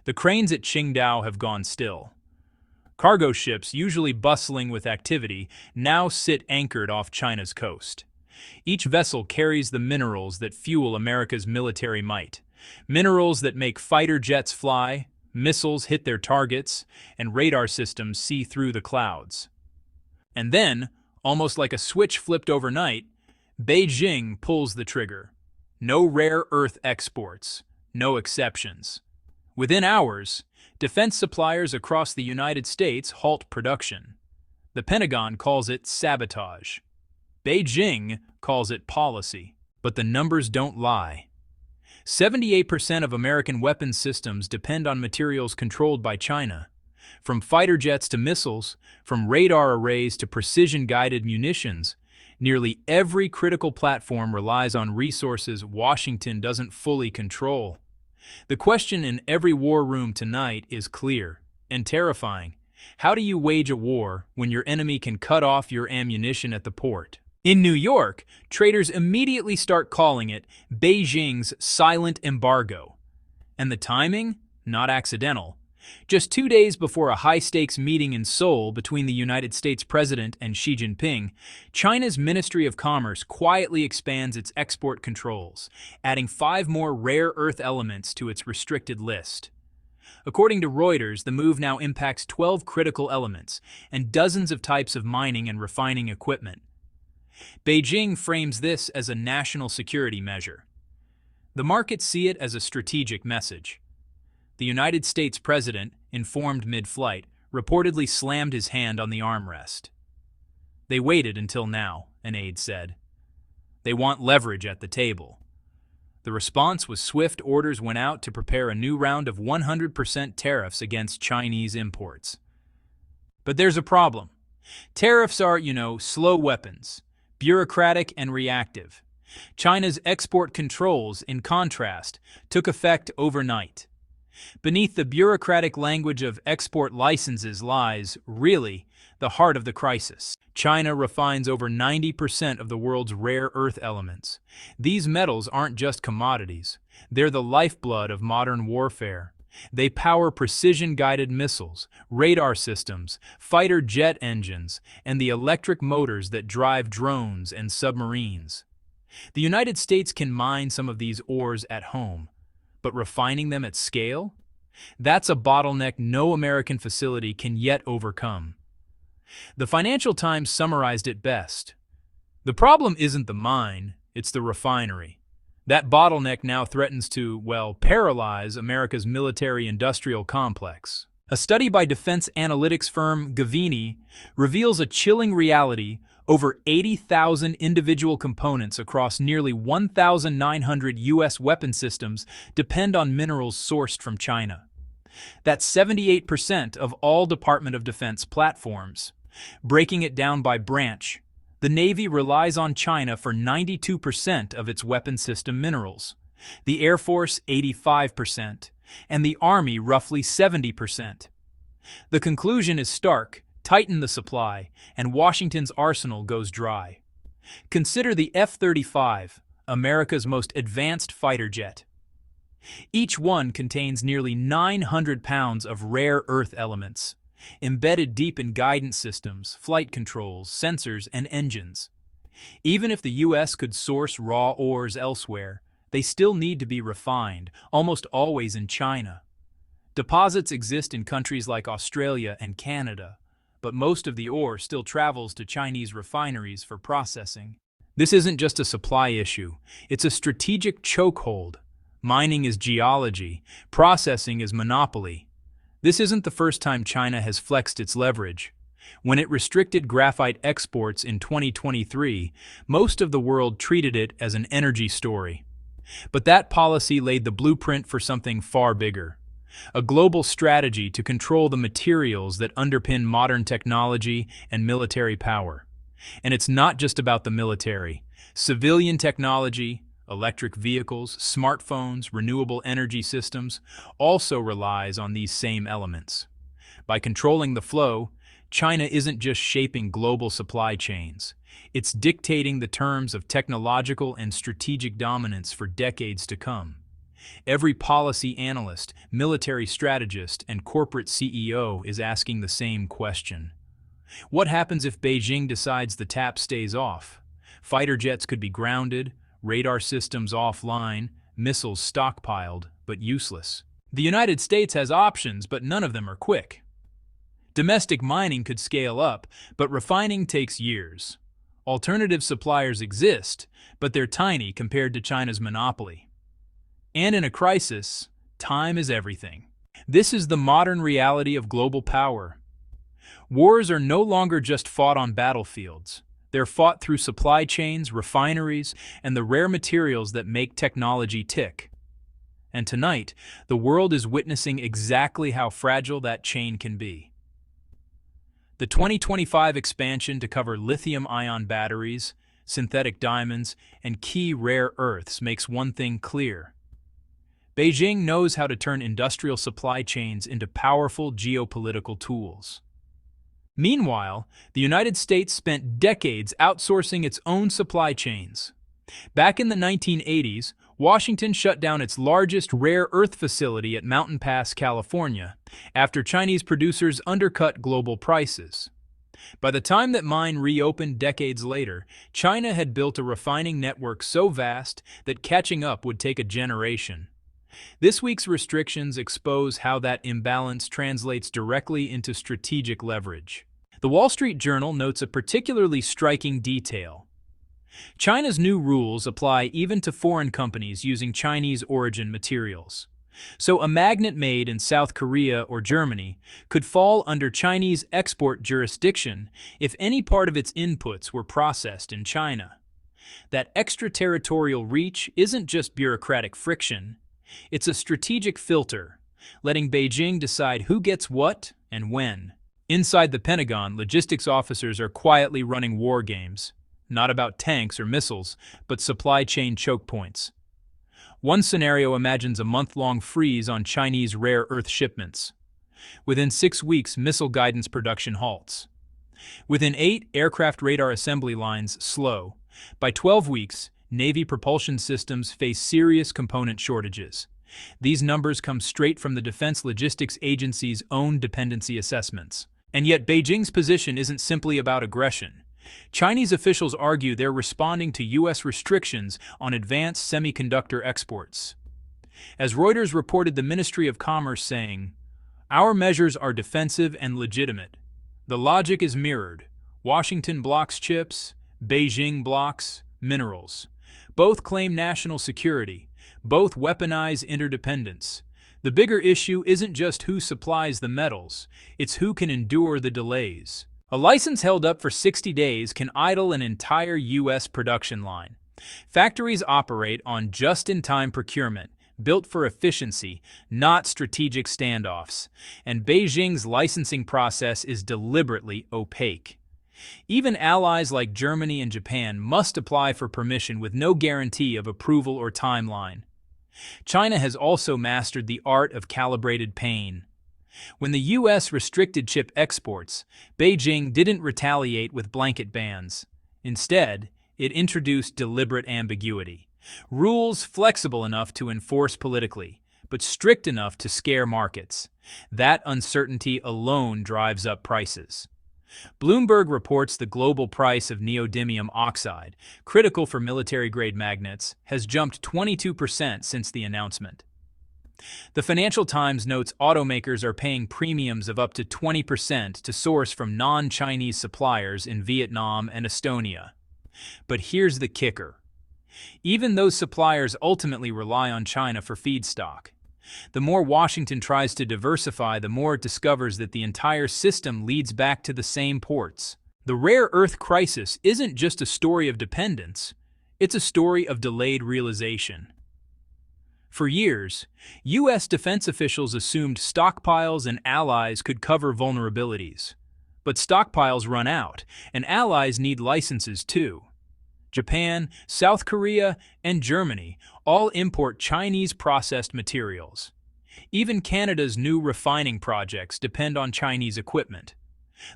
The cranes at Qingdao have gone still. Cargo ships, usually bustling with activity, now sit anchored off China's coast. Each vessel carries the minerals that fuel America's military might. Minerals that make fighter jets fly, missiles hit their targets, and radar systems see through the clouds. And then, almost like a switch flipped overnight, Beijing pulls the trigger. No rare earth exports, no exceptions. Within hours, defense suppliers across the United States halt production. The Pentagon calls it sabotage. Beijing calls it policy. But the numbers don't lie. 78% of American weapons systems depend on materials controlled by China. From fighter jets to missiles, from radar arrays to precision-guided munitions, nearly every critical platform relies on resources Washington doesn't fully control. The question in every war room tonight is clear and terrifying. How do you wage a war when your enemy can cut off your ammunition at the port? In New York, traders immediately start calling it Beijing's silent embargo. And the timing? Not accidental. Just 2 days before a high-stakes meeting in Seoul between the United States President and Xi Jinping, China's Ministry of Commerce quietly expands its export controls, adding 5 more rare earth elements to its restricted list. According to Reuters, the move now impacts 12 critical elements and dozens of types of mining and refining equipment. Beijing frames this as a national security measure. The markets see it as a strategic message. The United States President, informed mid-flight, reportedly slammed his hand on the armrest. They waited until now, an aide said. They want leverage at the table. The response was swift. Orders went out to prepare a new round of 100% tariffs against Chinese imports. But there's a problem. Tariffs are, slow weapons, bureaucratic and reactive. China's export controls, in contrast, took effect overnight. Beneath the bureaucratic language of export licenses lies, really, the heart of the crisis. China refines over 90% of the world's rare earth elements. These metals aren't just commodities. They're the lifeblood of modern warfare. They power precision-guided missiles, radar systems, fighter jet engines, and the electric motors that drive drones and submarines. The United States can mine some of these ores at home, but refining them at scale? That's a bottleneck no American facility can yet overcome. The Financial Times summarized it best. The problem isn't the mine, it's the refinery. That bottleneck now threatens to, paralyze America's military-industrial complex. A study by defense analytics firm Gavini reveals a chilling reality. Over 80,000 individual components across nearly 1,900 U.S. weapon systems depend on minerals sourced from China. That's 78% of all Department of Defense platforms. Breaking it down by branch, the Navy relies on China for 92% of its weapon system minerals, the Air Force 85%, and the Army roughly 70%. The conclusion is stark. Tighten the supply, and Washington's arsenal goes dry. Consider the F-35, America's most advanced fighter jet. Each one contains nearly 900 pounds of rare earth elements, embedded deep in guidance systems, flight controls, sensors, and engines. Even if the U.S. could source raw ores elsewhere, they still need to be refined, almost always in China. Deposits exist in countries like Australia and Canada, but most of the ore still travels to Chinese refineries for processing. This isn't just a supply issue, it's a strategic chokehold. Mining is geology, processing is monopoly. This isn't the first time China has flexed its leverage. When it restricted graphite exports in 2023, most of the world treated it as an energy story. But that policy laid the blueprint for something far bigger. A global strategy to control the materials that underpin modern technology and military power. And it's not just about the military. Civilian technology, electric vehicles, smartphones, renewable energy systems also relies on these same elements. By controlling the flow, China isn't just shaping global supply chains. It's dictating the terms of technological and strategic dominance for decades to come. Every policy analyst, military strategist, and corporate CEO is asking the same question. What happens if Beijing decides the tap stays off? Fighter jets could be grounded, radar systems offline, missiles stockpiled, but useless. The United States has options, but none of them are quick. Domestic mining could scale up, but refining takes years. Alternative suppliers exist, but they're tiny compared to China's monopoly. And in a crisis, time is everything. This is the modern reality of global power. Wars are no longer just fought on battlefields. They're fought through supply chains, refineries, and the rare materials that make technology tick. And tonight, the world is witnessing exactly how fragile that chain can be. The 2025 expansion to cover lithium-ion batteries, synthetic diamonds, and key rare earths makes one thing clear. Beijing knows how to turn industrial supply chains into powerful geopolitical tools. Meanwhile, the United States spent decades outsourcing its own supply chains. Back in the 1980s, Washington shut down its largest rare earth facility at Mountain Pass, California, after Chinese producers undercut global prices. By the time that mine reopened decades later, China had built a refining network so vast that catching up would take a generation. This week's restrictions expose how that imbalance translates directly into strategic leverage. The Wall Street Journal notes a particularly striking detail. China's new rules apply even to foreign companies using Chinese origin materials. So a magnet made in South Korea or Germany could fall under Chinese export jurisdiction if any part of its inputs were processed in China. That extraterritorial reach isn't just bureaucratic friction. It's a strategic filter, letting Beijing decide who gets what and when. Inside the Pentagon, logistics officers are quietly running war games, not about tanks or missiles, but supply chain choke points. One scenario imagines a month-long freeze on Chinese rare earth shipments. Within 6 weeks, missile guidance production halts. Within 8, aircraft radar assembly lines slow. By 12 weeks, Navy propulsion systems face serious component shortages. These numbers come straight from the Defense Logistics Agency's own dependency assessments. And yet Beijing's position isn't simply about aggression. Chinese officials argue they're responding to U.S. restrictions on advanced semiconductor exports. As Reuters reported, the Ministry of Commerce saying, "Our measures are defensive and legitimate. The logic is mirrored. Washington blocks chips, Beijing blocks minerals. Both claim national security. Both weaponize interdependence. The bigger issue isn't just who supplies the metals, it's who can endure the delays." A license held up for 60 days can idle an entire U.S. production line. Factories operate on just-in-time procurement, built for efficiency, not strategic standoffs, and Beijing's licensing process is deliberately opaque. Even allies like Germany and Japan must apply for permission with no guarantee of approval or timeline. China has also mastered the art of calibrated pain. When the U.S. restricted chip exports, Beijing didn't retaliate with blanket bans. Instead, it introduced deliberate ambiguity. Rules flexible enough to enforce politically, but strict enough to scare markets. That uncertainty alone drives up prices. Bloomberg reports the global price of neodymium oxide, critical for military-grade magnets, has jumped 22% since the announcement. The Financial Times notes automakers are paying premiums of up to 20% to source from non-Chinese suppliers in Vietnam and Estonia. But here's the kicker. Even those suppliers ultimately rely on China for feedstock. The more Washington tries to diversify, the more it discovers that the entire system leads back to the same ports. The rare earth crisis isn't just a story of dependence, it's a story of delayed realization. For years, U.S. defense officials assumed stockpiles and allies could cover vulnerabilities. But stockpiles run out, and allies need licenses too. Japan, South Korea, and Germany all import Chinese processed materials. Even Canada's new refining projects depend on Chinese equipment.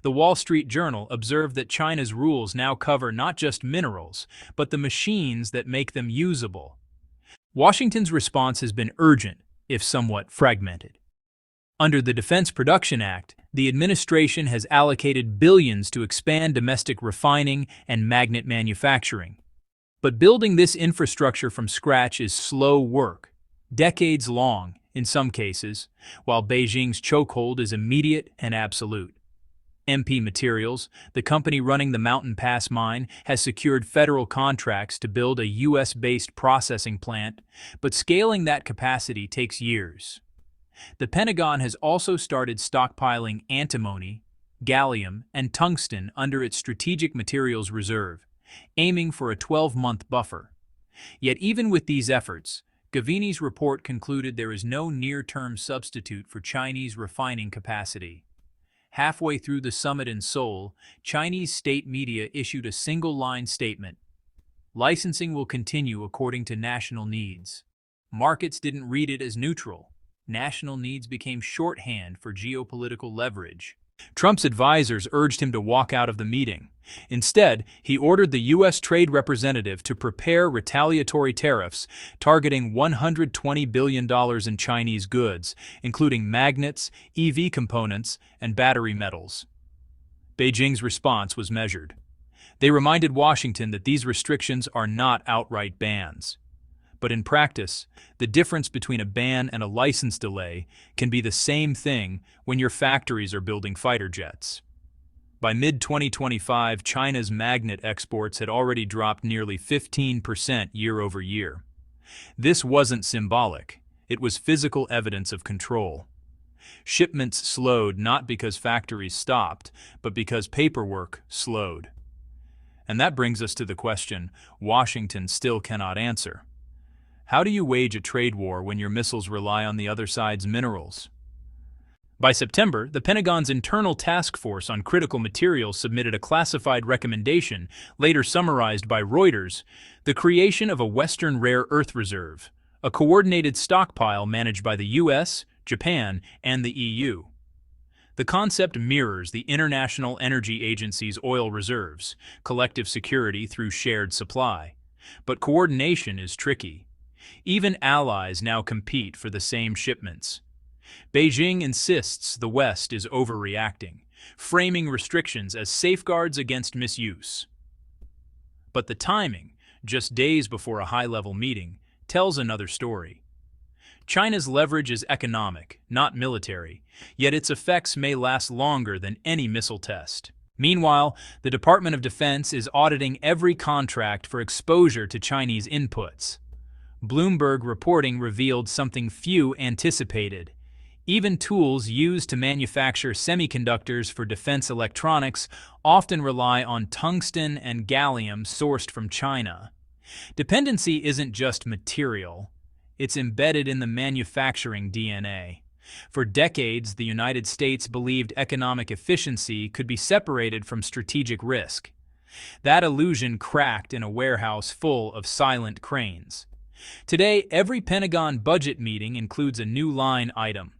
The Wall Street Journal observed that China's rules now cover not just minerals, but the machines that make them usable. Washington's response has been urgent, if somewhat fragmented. Under the Defense Production Act, the administration has allocated billions to expand domestic refining and magnet manufacturing. But building this infrastructure from scratch is slow work, decades long in some cases, while Beijing's chokehold is immediate and absolute. MP Materials, the company running the Mountain Pass mine, has secured federal contracts to build a U.S.-based processing plant, but scaling that capacity takes years. The Pentagon has also started stockpiling antimony, gallium, and tungsten under its Strategic Materials Reserve, aiming for a 12-month buffer. Yet even with these efforts, Gavini's report concluded there is no near-term substitute for Chinese refining capacity. Halfway through the summit in Seoul, Chinese state media issued a single-line statement. Licensing will continue according to national needs. Markets didn't read it as neutral. National needs became shorthand for geopolitical leverage. Trump's advisors urged him to walk out of the meeting. Instead, he ordered the U.S. Trade Representative to prepare retaliatory tariffs targeting $120 billion in Chinese goods, including magnets, EV components, and battery metals. Beijing's response was measured. They reminded Washington that these restrictions are not outright bans. But in practice, the difference between a ban and a license delay can be the same thing when your factories are building fighter jets. By mid-2025, China's magnet exports had already dropped nearly 15% year over year. This wasn't symbolic. It was physical evidence of control. Shipments slowed not because factories stopped, but because paperwork slowed. And that brings us to the question Washington still cannot answer. How do you wage a trade war when your missiles rely on the other side's minerals? By September, the Pentagon's Internal Task Force on Critical Materials submitted a classified recommendation, later summarized by Reuters, the creation of a Western Rare Earth Reserve, a coordinated stockpile managed by the U.S., Japan, and the EU. The concept mirrors the International Energy Agency's oil reserves, collective security through shared supply. But coordination is tricky. Even allies now compete for the same shipments. Beijing insists the West is overreacting, framing restrictions as safeguards against misuse. But the timing, just days before a high-level meeting, tells another story. China's leverage is economic, not military, yet its effects may last longer than any missile test. Meanwhile, the Department of Defense is auditing every contract for exposure to Chinese inputs. Bloomberg reporting revealed something few anticipated. Even tools used to manufacture semiconductors for defense electronics often rely on tungsten and gallium sourced from China. Dependency isn't just material. It's embedded in the manufacturing DNA. For decades, the United States believed economic efficiency could be separated from strategic risk. That illusion cracked in a warehouse full of silent cranes. Today, every Pentagon budget meeting includes a new line item.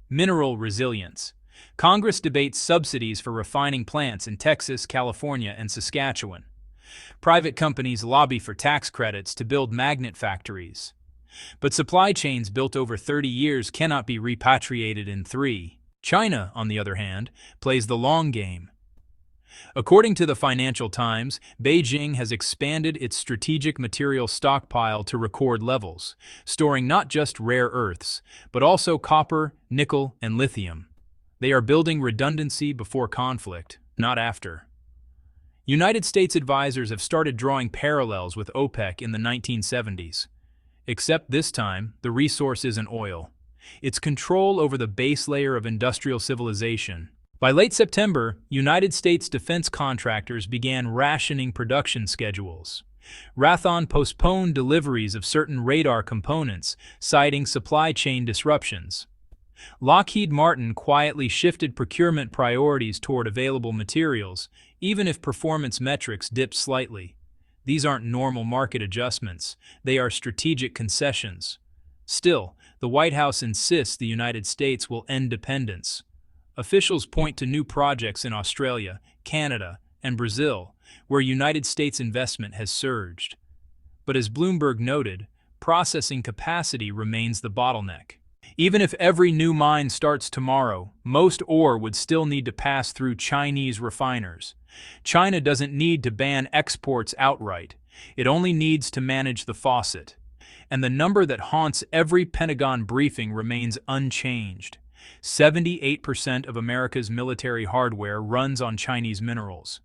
Mineral resilience. Congress debates subsidies for refining plants in Texas, California, and Saskatchewan. Private companies lobby for tax credits to build magnet factories. But supply chains built over 30 years cannot be repatriated in 3. China, on the other hand, plays the long game. According to the Financial Times, Beijing has expanded its strategic material stockpile to record levels, storing not just rare earths, but also copper, nickel, and lithium. They are building redundancy before conflict, not after. United States advisors have started drawing parallels with OPEC in the 1970s. Except this time, the resource isn't oil. It's control over the base layer of industrial civilization. By late September, United States defense contractors began rationing production schedules. Raytheon postponed deliveries of certain radar components, citing supply chain disruptions. Lockheed Martin quietly shifted procurement priorities toward available materials, even if performance metrics dipped slightly. These aren't normal market adjustments, they are strategic concessions. Still, the White House insists the United States will end dependence. Officials point to new projects in Australia, Canada, and Brazil, where United States investment has surged. But as Bloomberg noted, processing capacity remains the bottleneck. Even if every new mine starts tomorrow, most ore would still need to pass through Chinese refiners. China doesn't need to ban exports outright. It only needs to manage the faucet. And the number that haunts every Pentagon briefing remains unchanged. 78% of America's military hardware runs on Chinese minerals.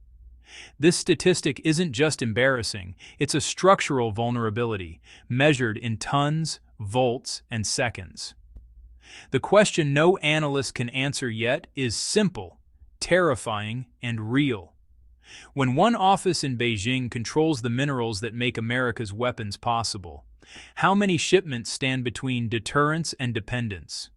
This statistic isn't just embarrassing, it's a structural vulnerability, measured in tons, volts, and seconds. The question no analyst can answer yet is simple, terrifying, and real. When one office in Beijing controls the minerals that make America's weapons possible, how many shipments stand between deterrence and dependence?